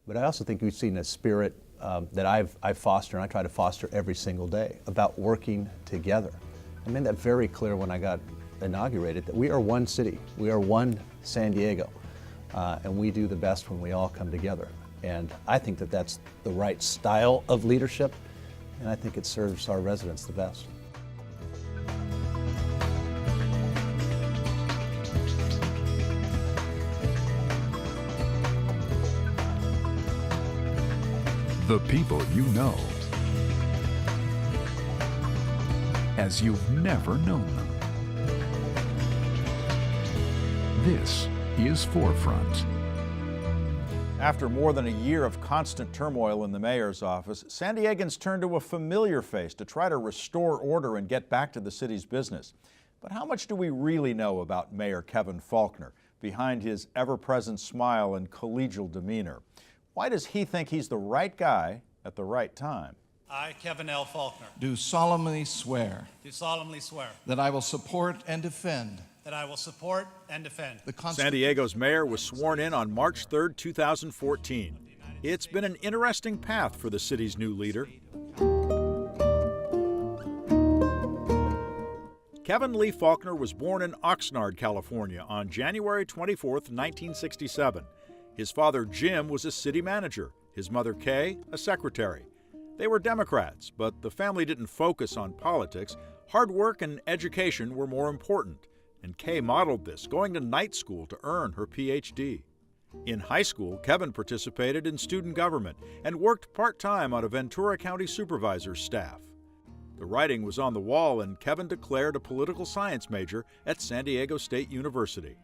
But I also think we've seen a spirit that I've fostered, and I try to foster every single day, about working together. I made that very clear when I got inaugurated, that we are one city, we are one San Diego, and we do the best when we all come together. And I think that that's the right style of leadership, and I think it serves our residents the best. The people you know as you've never known them. This is Forefront. After more than a year of constant turmoil in the mayor's office, San Diegans turned to a familiar face to try to restore order and get back to the city's business. But how much do we really know about Mayor Kevin Faulconer behind his ever-present smile and collegial demeanor? Why does he think he's the right guy at the right time? I, Kevin L. Faulconer, do solemnly swear that I will support and defend the San Diego's mayor was sworn in on March 3, 2014. It's been an interesting path for the city's new leader. Kevin Lee Faulconer was born in Oxnard, California on January 24, 1967. His father, Jim, was a city manager. His mother, Kay, a secretary. They were Democrats, but the family didn't focus on politics. Hard work and education were more important, and Kay modeled this, going to night school to earn her Ph.D. In high school, Kevin participated in student government and worked part-time on a Ventura County supervisor's staff. The writing was on the wall, and Kevin declared a political science major at San Diego State University.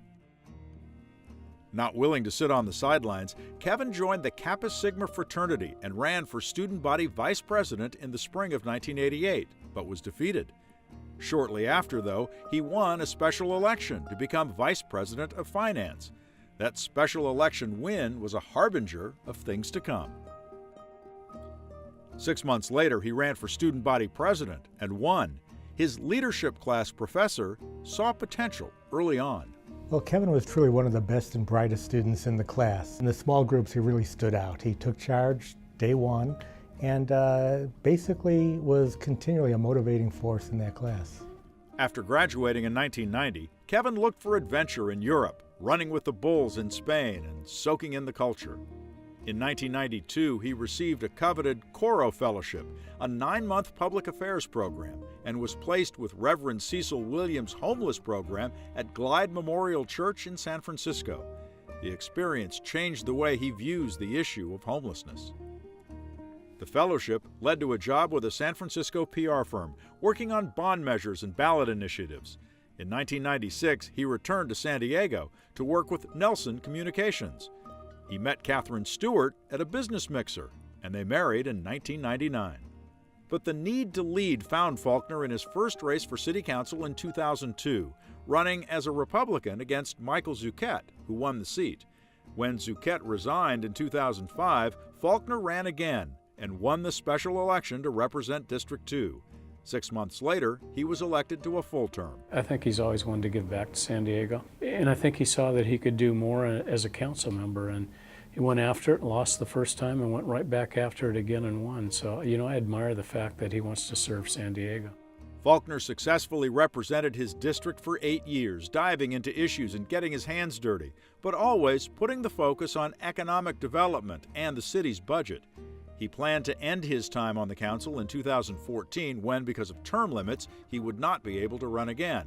Not willing to sit on the sidelines, Kevin joined the Kappa Sigma fraternity and ran for student body vice president in the spring of 1988, but was defeated. Shortly after, though, he won a special election to become vice president of finance. That special election win was a harbinger of things to come. 6 months later, he ran for student body president and won. His leadership class professor saw potential early on. Well, Kevin was truly one of the best and brightest students in the class. In the small groups, he really stood out. He took charge day one and basically was continually a motivating force in that class. After graduating in 1990, Kevin looked for adventure in Europe, running with the bulls in Spain and soaking in the culture. In 1992, he received a coveted Coro Fellowship, a 9-month public affairs program, and was placed with Reverend Cecil Williams' homeless program at Glide Memorial Church in San Francisco. The experience changed the way he views the issue of homelessness. The fellowship led to a job with a San Francisco PR firm, working on bond measures and ballot initiatives. In 1996, he returned to San Diego to work with Nelson Communications. He met Catherine Stewart at a business mixer, and they married in 1999. But the need to lead found Faulconer in his first race for city council in 2002, running as a Republican against Michael Zucchet, who won the seat. When Zucchet resigned in 2005, Faulconer ran again and won the special election to represent District 2. 6 months later, he was elected to a full term. I think he's always wanted to give back to San Diego, and I think he saw that he could do more as a council member, and he went after it, lost the first time, and went right back after it again and won. So, I admire the fact that he wants to serve San Diego. Faulconer successfully represented his district for 8 years, diving into issues and getting his hands dirty, but always putting the focus on economic development and the city's budget. He planned to end his time on the council in 2014 when, because of term limits, he would not be able to run again.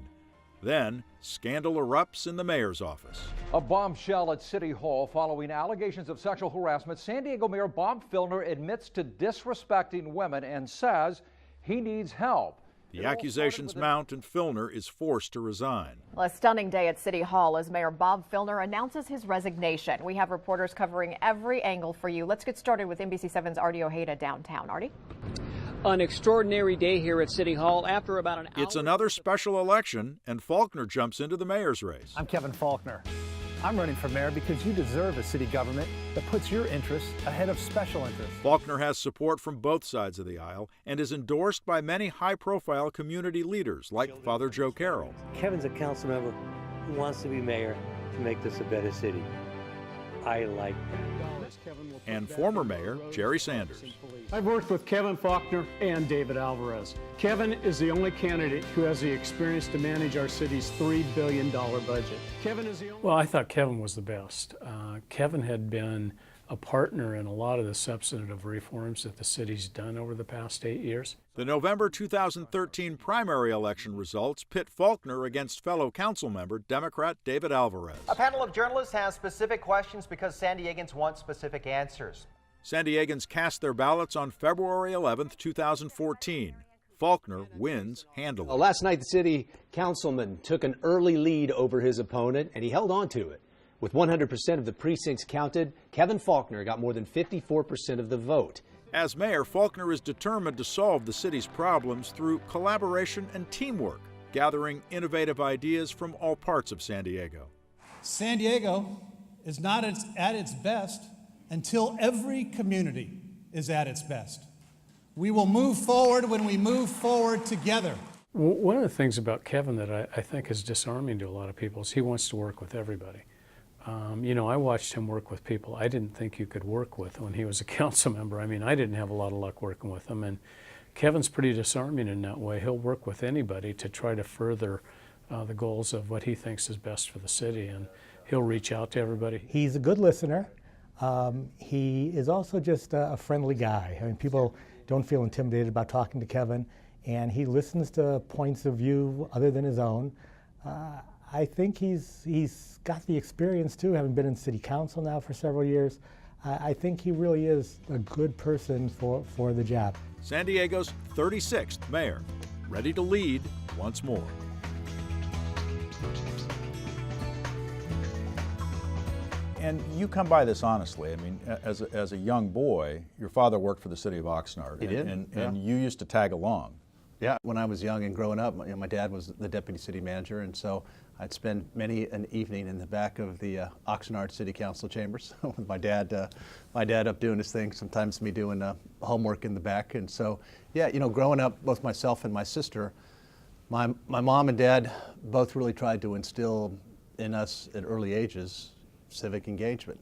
Then, scandal erupts in the mayor's office. A bombshell at City Hall following allegations of sexual harassment. San Diego Mayor Bob Filner admits to disrespecting women and says he needs help. The accusations mount and Filner is forced to resign. Well, a stunning day at City Hall as Mayor Bob Filner announces his resignation. We have reporters covering every angle for you. Let's get started with NBC7's Artie Ojeda downtown. Artie? An extraordinary day here at City Hall after about an hour. It's another special election, and Faulconer jumps into the mayor's race. I'm Kevin Faulconer. I'm running for mayor because you deserve a city government that puts your interests ahead of special interests. Faulconer has support from both sides of the aisle and is endorsed by many high-profile community leaders like Father Joe Carroll. Kevin's a council member who wants to be mayor to make this a better city. I like that. and former Mayor Jerry Sanders. I've worked with Kevin Faulconer and David Alvarez. Kevin is the only candidate who has the experience to manage our city's $3 billion budget. Kevin is the only... Well, I thought Kevin was the best. Kevin had been a partner in a lot of the substantive reforms that the city's done over the past 8 years. The November 2013 primary election results pit Faulconer against fellow council member Democrat David Alvarez. A panel of journalists has specific questions because San Diegans want specific answers. San Diegans cast their ballots on February 11, 2014. Faulconer wins handily. Last night, the city councilman took an early lead over his opponent, and he held on to it. With 100% of the precincts counted, Kevin Faulconer got more than 54% of the vote. As mayor, Faulconer is determined to solve the city's problems through collaboration and teamwork, gathering innovative ideas from all parts of San Diego. San Diego is not at its best until every community is at its best. We will move forward when we move forward together. One of the things about Kevin that I think is disarming to a lot of people is he wants to work with everybody. You know, I watched him work with people I didn't think you could work with when he was a council member. I mean, I didn't have a lot of luck working with him, and Kevin's pretty disarming in that way. He'll work with anybody to try to further the goals of what he thinks is best for the city, and he'll reach out to everybody. He's a good listener. He is also just a friendly guy. I mean, people don't feel intimidated about talking to Kevin, and he listens to points of view other than his own. I think he's got the experience too, having been in city council now for several years. I think he really is a good person for the job. San Diego's 36th mayor, ready to lead once more. And you come by this honestly. I mean, as a young boy, your father worked for the city of Oxnard. He did, and you used to tag along. Yeah, when I was young and growing up, my dad was the deputy city manager, and so I'd spend many an evening in the back of the Oxnard City Council chambers with my dad up doing his thing, sometimes me doing homework in the back. And so, yeah, you know, growing up, both myself and my sister, my mom and dad both really tried to instill in us at early ages civic engagement.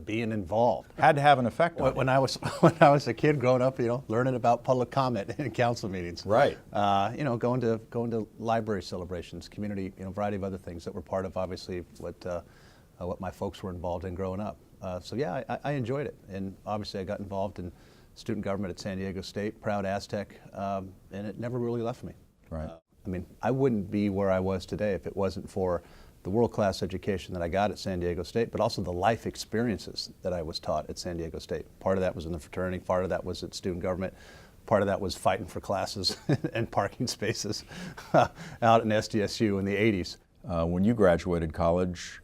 Being involved had to have an effect on when I was a kid growing up, you know, learning about public comment in council meetings, right? You know, going to library celebrations, community, you know, variety of other things that were part of obviously what my folks were involved in growing up. So yeah, I enjoyed it, and obviously I got involved in student government at San Diego State, proud Aztec, and it never really left me. Right. I mean, I wouldn't be where I was today if it wasn't for the world-class education that I got at San Diego State, but also the life experiences that I was taught at San Diego State. Part of that was in the fraternity, part of that was at student government, part of that was fighting for classes and parking spaces out in SDSU in the 80s. When you graduated college,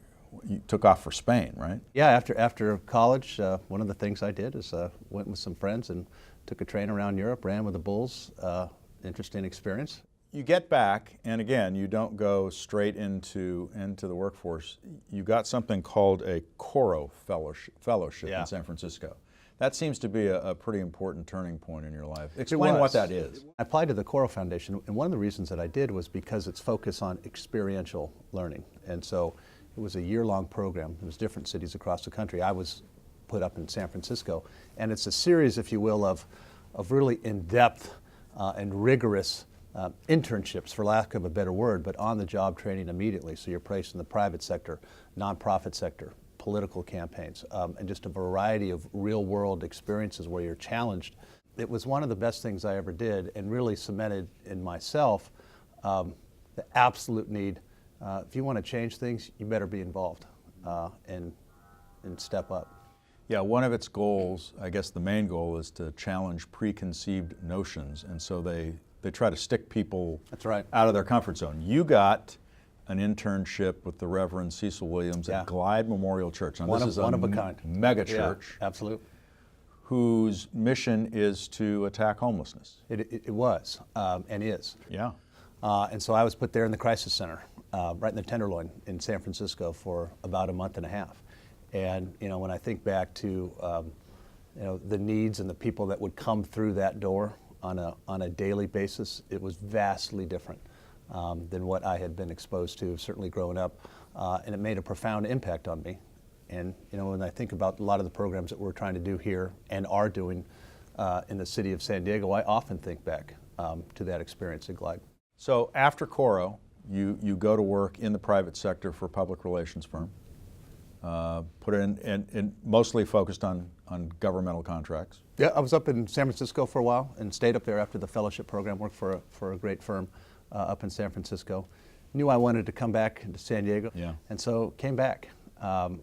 you took off for Spain, right? Yeah, after college, one of the things I did is went with some friends and took a train around Europe, ran with the Bulls. Interesting experience. You get back, and again, you don't go straight into the workforce. You got something called a Coro Fellowship in San Francisco. That seems to be a pretty important turning point in your life. Explain what that is. I applied to the Coro Foundation, and one of the reasons that I did was because its focus on experiential learning. And so it was a year-long program. It was different cities across the country. I was put up in San Francisco, and it's a series, if you will, of really in-depth and rigorous internships, for lack of a better word, but on-the-job training immediately. So you're placed in the private sector, nonprofit sector, political campaigns, and just a variety of real-world experiences where you're challenged. It was one of the best things I ever did, and really cemented in myself the absolute need. If you want to change things, you better be involved and step up. Yeah, one of its goals, I guess the main goal, is to challenge preconceived notions, and so they try to stick people out of their comfort zone. You got an internship with the Reverend Cecil Williams at Glide Memorial Church. Now, one this is of a kind. Mega church. Yeah, absolutely. Whose mission is to attack homelessness. It was and is. Yeah. And so I was put there in the crisis center, right in the Tenderloin in San Francisco for about a month and a half. And you know, when I think back to you know, the needs and the people that would come through that door on a daily basis, it was vastly different than what I had been exposed to, certainly growing up, and it made a profound impact on me. And when I think about a lot of the programs that we're trying to do here and are doing in the city of San Diego, I often think back to that experience at Glide. So after Coro, you go to work in the private sector for a public relations firm, put in and mostly focused on governmental contracts. Yeah, I was up in San Francisco for a while and stayed up there after the fellowship program, worked for a great firm up in San Francisco. Knew I wanted to come back to San Diego, and so came back.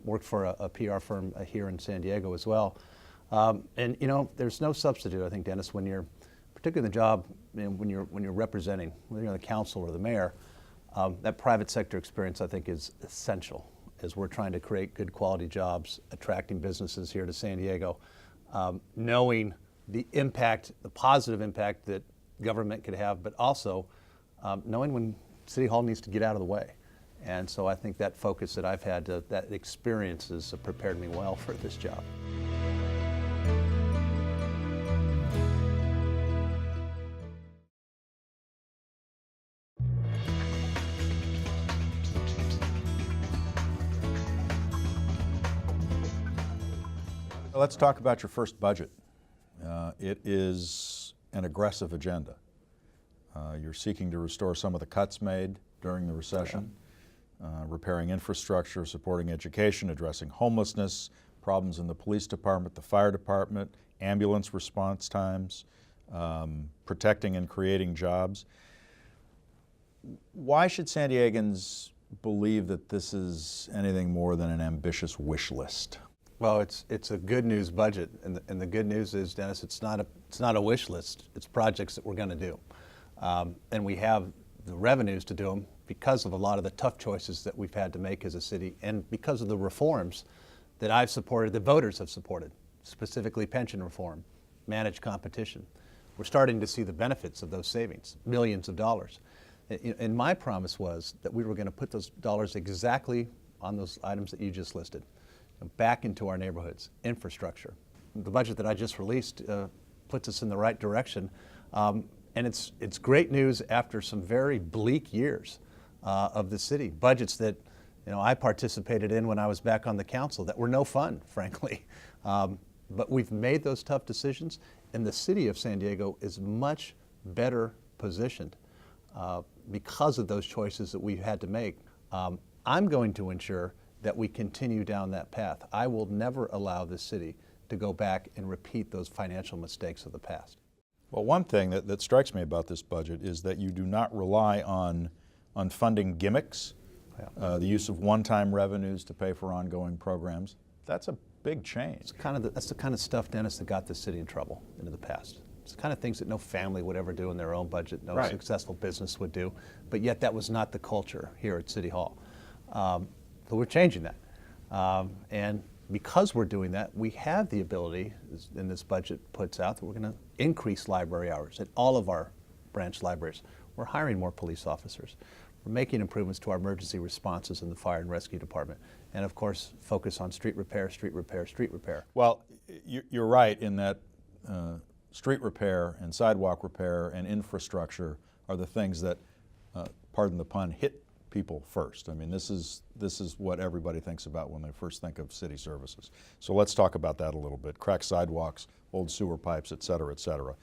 Worked for a PR firm here in San Diego as well. And there's no substitute, I think, Dennis, when you're, particularly in the job, when you're representing, whether you're the council or the mayor, that private sector experience, I think, is essential as we're trying to create good quality jobs, attracting businesses here to San Diego, knowing the impact, the positive impact that government could have, but also knowing when City Hall needs to get out of the way. And so I think that focus that I've had, that experience has prepared me well for this job. Let's talk about your first budget. It is an aggressive agenda. You're seeking to restore some of the cuts made during the recession, repairing infrastructure, supporting education, addressing homelessness, problems in the police department, the fire department, ambulance response times, protecting and creating jobs. Why should San Diegans believe that this is anything more than an ambitious wish list? Well, it's a good news budget, and the good news is, Dennis, it's not a wish list. It's projects that we're going to do, and we have the revenues to do them because of a lot of the tough choices that we've had to make as a city, and because of the reforms that I've supported, the voters have supported, specifically pension reform, managed competition. We're starting to see the benefits of those savings, millions of dollars. And my promise was that we were going to put those dollars exactly on those items that you just listed, back into our neighborhoods, infrastructure. The budget that I just released puts us in the right direction, and it's great news after some very bleak years of the city. Budgets that I participated in when I was back on the council that were no fun, frankly. But we've made those tough decisions, and the city of San Diego is much better positioned because of those choices that we've had to make. I'm going to ensure that we continue down that path. I will never allow this city to go back and repeat those financial mistakes of the past. Well, one thing that strikes me about this budget is that you do not rely on funding gimmicks, the use of one-time revenues to pay for ongoing programs. That's a big change. That's the kind of stuff, Dennis, that got the city in trouble into the past. It's the kind of things that no family would ever do in their own budget, no successful business would do, but yet that was not the culture here at City Hall. So we're changing that. And because we're doing that, we have the ability, and this budget puts out, that we're going to increase library hours at all of our branch libraries. We're hiring more police officers. We're making improvements to our emergency responses in the fire and rescue department. And of course, focus on street repair, street repair, street repair. Well, you're right in that street repair and sidewalk repair and infrastructure are the things that, pardon the pun, hit people first. I mean, this is what everybody thinks about when they first think of city services. So let's talk about that a little bit. Cracked sidewalks, old sewer pipes, et cetera, et cetera.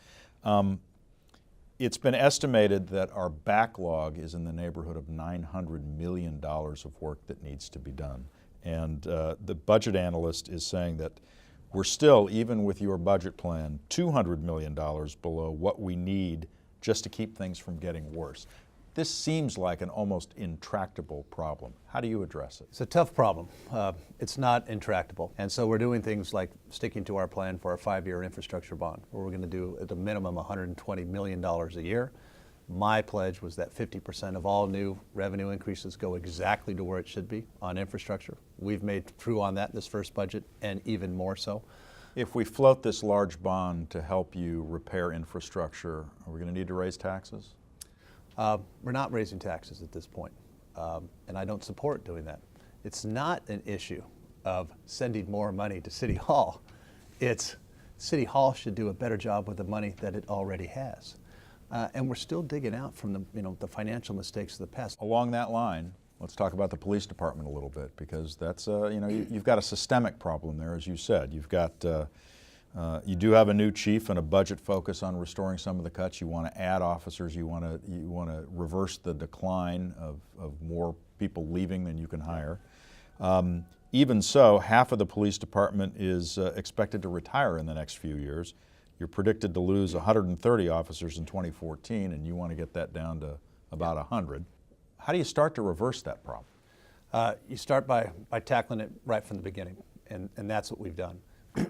It's been estimated that our backlog is in the neighborhood of $900 million of work that needs to be done. And the budget analyst is saying that we're still, even with your budget plan, $200 million below what we need just to keep things from getting worse. This seems like an almost intractable problem. How do you address it? It's a tough problem. It's not intractable. And so we're doing things like sticking to our plan for our 5-year infrastructure bond, where we're going to do at a minimum $120 million a year. My pledge was that 50% of all new revenue increases go exactly to where it should be on infrastructure. We've made true on that in this first budget, and even more so. If we float this large bond to help you repair infrastructure, are we going to need to raise taxes? We're not raising taxes at this point, and I don't support doing that. It's not an issue of sending more money to City Hall. It's City Hall should do a better job with the money that it already has. And we're still digging out from the financial mistakes of the past. Along that line, Let's talk about the police department a little bit, because that's, you know, you've got a systemic problem there, as you said. You've got, you do have a new chief and a budget focus on restoring some of the cuts. You want to add officers. You want to reverse the decline of more people leaving than you can hire. Even so, half of the police department is expected to retire in the next few years. You're predicted to lose 130 officers in 2014, and you want to get that down to about 100. How do you start to reverse that problem? You start by tackling it right from the beginning, and that's what we've done.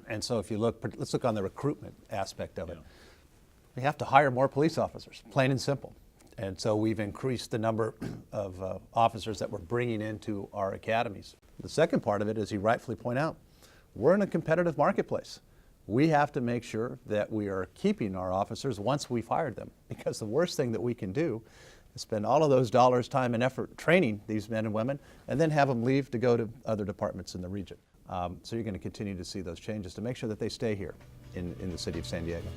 And so if you look, let's look on the recruitment aspect of it. We have to hire more police officers, plain and simple. And so we've increased the number of officers that we're bringing into our academies. The second part of it, as you rightfully point out, we're in a competitive marketplace. We have to make sure that we are keeping our officers once we've hired them, because the worst thing that we can do is spend all of those dollars, time, and effort training these men and women, and then have them leave to go to other departments in the region. So you're going to continue to see those changes to make sure that they stay here in the city of San Diego.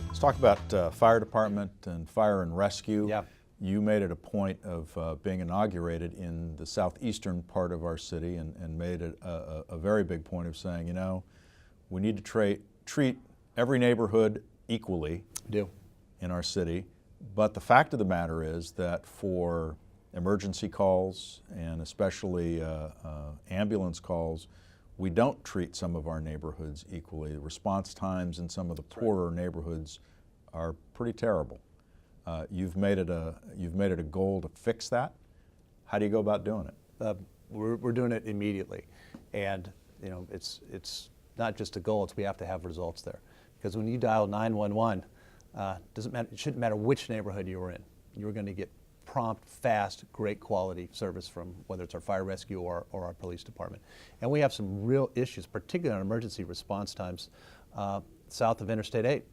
Let's talk about fire department and fire and rescue. Yeah. You made it a point of being inaugurated in the southeastern part of our city, and made it a very big point of saying, you know, we need to treat every neighborhood equally in our city. But the fact of the matter is that for emergency calls, and especially ambulance calls, we don't treat some of our neighborhoods equally. The response times in some of the poorer neighborhoods are pretty terrible. You've made it a goal to fix that. How do you go about doing it? We're doing it immediately, and you know, it's not just a goal. It's we have to have results there, because when you dial 911, doesn't matter. It shouldn't matter which neighborhood you were in. You're going to get prompt, fast, great quality service from whether it's our fire rescue or our police department. And we have some real issues, particularly on emergency response times south of Interstate 8.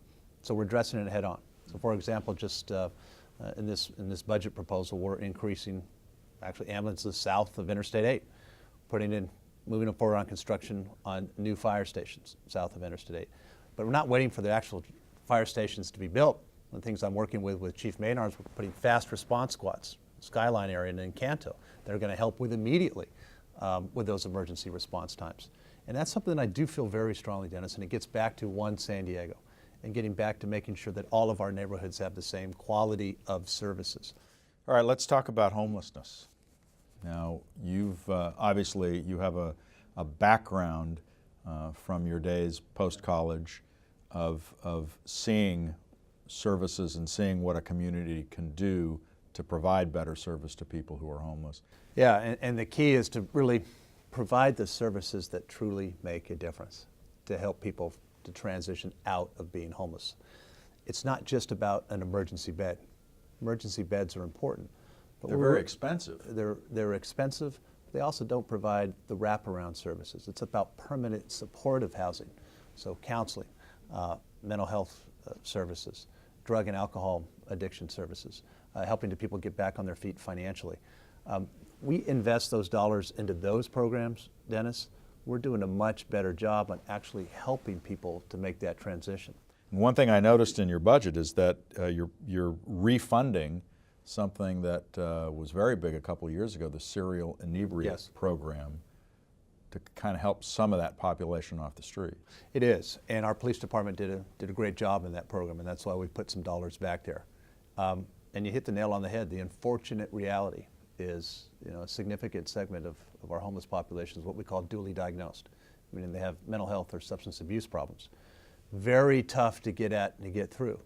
So we're addressing it head on. So for example, just in this budget proposal, we're increasing actually ambulances south of Interstate 8, moving them forward on construction on new fire stations south of Interstate 8. But we're not waiting for the actual fire stations to be built. One of the things I'm working with Chief Maynard is we're putting fast response squads, Skyline area and Encanto, that are going to help with immediately with those emergency response times. And that's something that I do feel very strongly, Dennis, and it gets back to one San Diego, and getting back to making sure that all of our neighborhoods have the same quality of services. All right, let's talk about homelessness. Now, you've obviously you have a background from your days post-college of seeing services and seeing what a community can do to provide better service to people who are homeless. Yeah, and the key is to really provide the services that truly make a difference to help people to transition out of being homeless. It's not just about an emergency bed. Emergency beds are important. But they're very expensive. They're expensive. They also don't provide the wraparound services. It's about permanent supportive housing, so counseling, mental health services, drug and alcohol addiction services, helping the people get back on their feet financially. We invest those dollars into those programs, Dennis. We're doing a much better job on actually helping people to make that transition. And one thing I noticed in your budget is that you're refunding something that was very big a couple of years ago, the serial inebriate program, to kind of help some of that population off the street. It is, and our police department did a great job in that program, and that's why we put some dollars back there. And you hit the nail on the head. The unfortunate reality is, you know, a significant segment of our homeless population is what we call dually diagnosed, meaning they have mental health or substance abuse problems. Very tough to get at and to get through.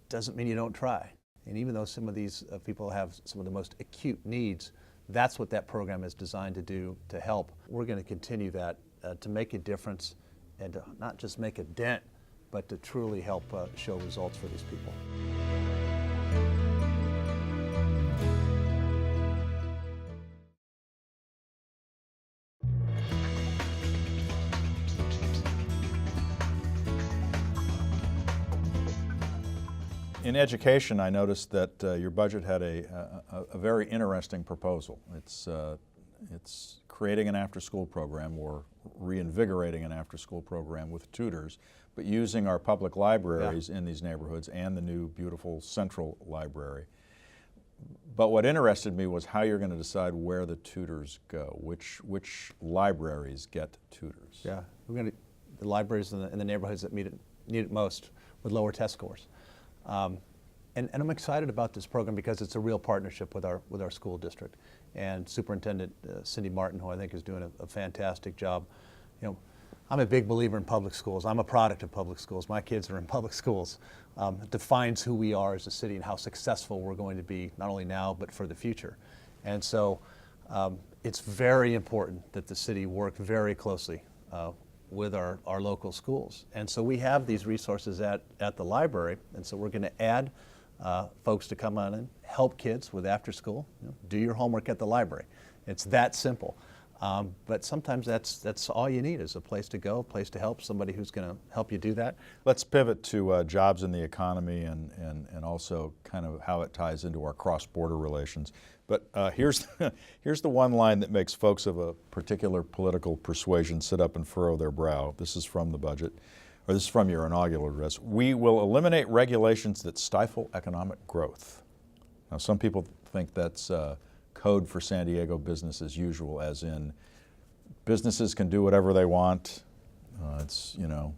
Doesn't mean you don't try. And even though some of these people have some of the most acute needs, that's what that program is designed to do to help. We're going to continue that to make a difference, and to not just make a dent, but to truly help show results for these people. In education, I noticed that your budget had a very interesting proposal. It's creating an after-school program or reinvigorating an after-school program with tutors, but using our public libraries in these neighborhoods and the new beautiful central library. But what interested me was how you're going to decide where the tutors go, which libraries get tutors. Yeah, we're going to the libraries in the neighborhoods that need it most with lower test scores. And I'm excited about this program because it's a real partnership with our school district and Superintendent Cindy Martin, who I think is doing a fantastic job. You know, I'm a big believer in public schools. I'm a product of public schools. My kids are in public schools. It defines who we are as a city and how successful we're going to be, not only now, but for the future. And so it's very important that the city work very closely with our local schools. And so we have these resources at the library, and so we're going to add folks to come on and help kids with after school. You know, do your homework at the library. It's that simple. But sometimes that's all you need is a place to go, a place to help, somebody who's going to help you do that. Let's pivot to jobs in the economy and also kind of how it ties into our cross-border relations. But here's the one line that makes folks of a particular political persuasion sit up and furrow their brow. This is from the budget, or this is from your inaugural address. We will eliminate regulations that stifle economic growth. Now, some people think that's code for San Diego business as usual, as in businesses can do whatever they want. It's, you know,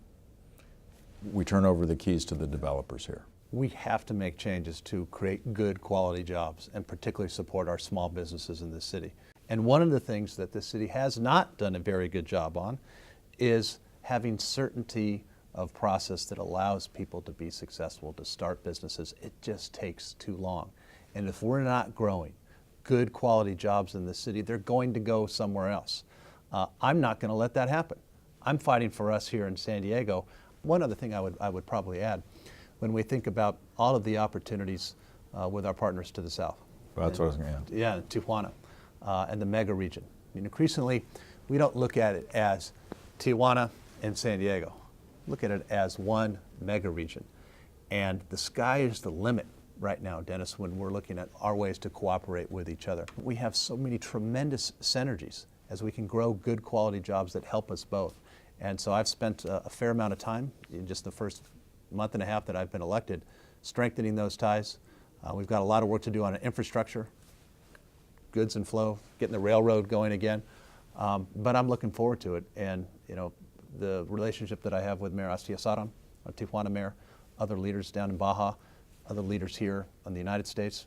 we turn over the keys to the developers here. We have to make changes to create good quality jobs and particularly support our small businesses in this city. And one of the things that this city has not done a very good job on is having certainty of process that allows people to be successful, to start businesses. It just takes too long. And if we're not growing good quality jobs in this city, they're going to go somewhere else. I'm not going to let that happen. I'm fighting for us here in San Diego. One other thing I would probably add, when we think about all of the opportunities with our partners to the south. Well, that's what I was going to add. Yeah, Tijuana and the mega region. I mean, increasingly, we don't look at it as Tijuana and San Diego. Look at it as one mega region. And the sky is the limit right now, Dennis, when we're looking at our ways to cooperate with each other. We have so many tremendous synergies as we can grow good quality jobs that help us both. And so I've spent a fair amount of time in just the first month and a half that I've been elected strengthening those ties. We've got a lot of work to do on infrastructure, goods and flow, getting the railroad going again. But I'm looking forward to it. And you know, the relationship that I have with Mayor Astiasaran, our Tijuana mayor, other leaders down in Baja, other leaders here in the United States,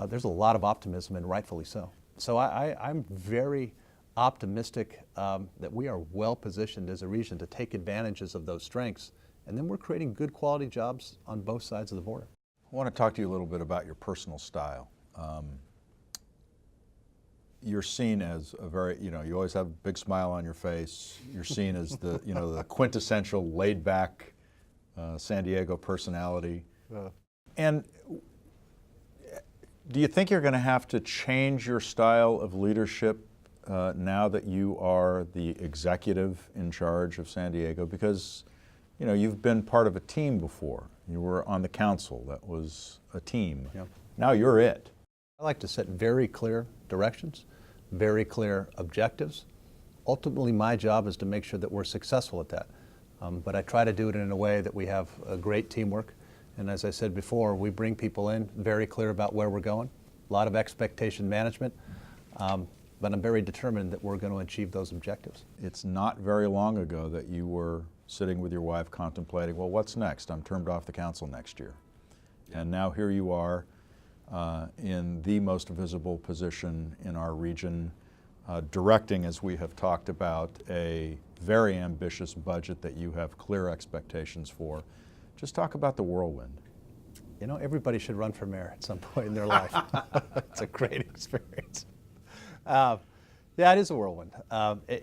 there's a lot of optimism, and rightfully so. So I'm very optimistic that we are well positioned as a region to take advantages of those strengths, and then we're creating good quality jobs on both sides of the border. I want to talk to you a little bit about your personal style. You're seen as a very, you know, you always have a big smile on your face. You're seen as the, you know, the quintessential laid-back San Diego personality. And do you think you're going to have to change your style of leadership now that you are the executive in charge of San Diego? Because, you know, you've been part of a team before. You were on the council. That was a team. Yep. Now you're it. I like to set very clear directions, very clear objectives. Ultimately, my job is to make sure that we're successful at that. But I try to do it in a way that we have a great teamwork. And as I said before, we bring people in very clear about where we're going, a lot of expectation management. But I'm very determined that we're going to achieve those objectives. It's not very long ago that you were sitting with your wife contemplating, well, what's next? I'm termed off the council next year. And now here you are in the most visible position in our region, directing, as we have talked about, a very ambitious budget that you have clear expectations for. Just talk about the whirlwind. You know, everybody should run for mayor at some point in their life. It's a great experience. Yeah, it is a whirlwind.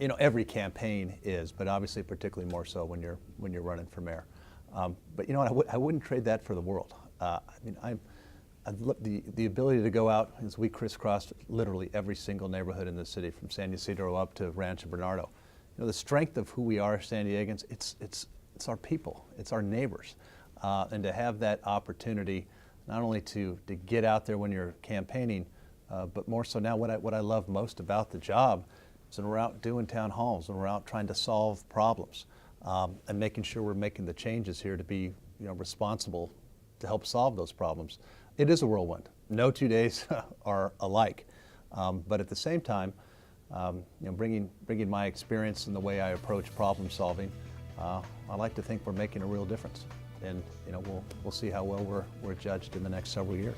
You know, every campaign is, but obviously particularly more so when you're running for mayor. But you know what? I wouldn't trade that for the world. I mean, the ability to go out as we crisscrossed literally every single neighborhood in the city, from San Ysidro up to Rancho Bernardo. You know, the strength of who we are, San Diegans. It's our people. It's our neighbors. and to have that opportunity not only to get out there when you're campaigning, but more so now what I love most about the job is when we're out doing town halls, when we're out trying to solve problems, and making sure we're making the changes here to be responsible to help solve those problems. It is a whirlwind. No 2 days are alike, but at the same time, bringing my experience in the way I approach problem solving, I like to think we're making a real difference, and we'll see how well we're judged in the next several years.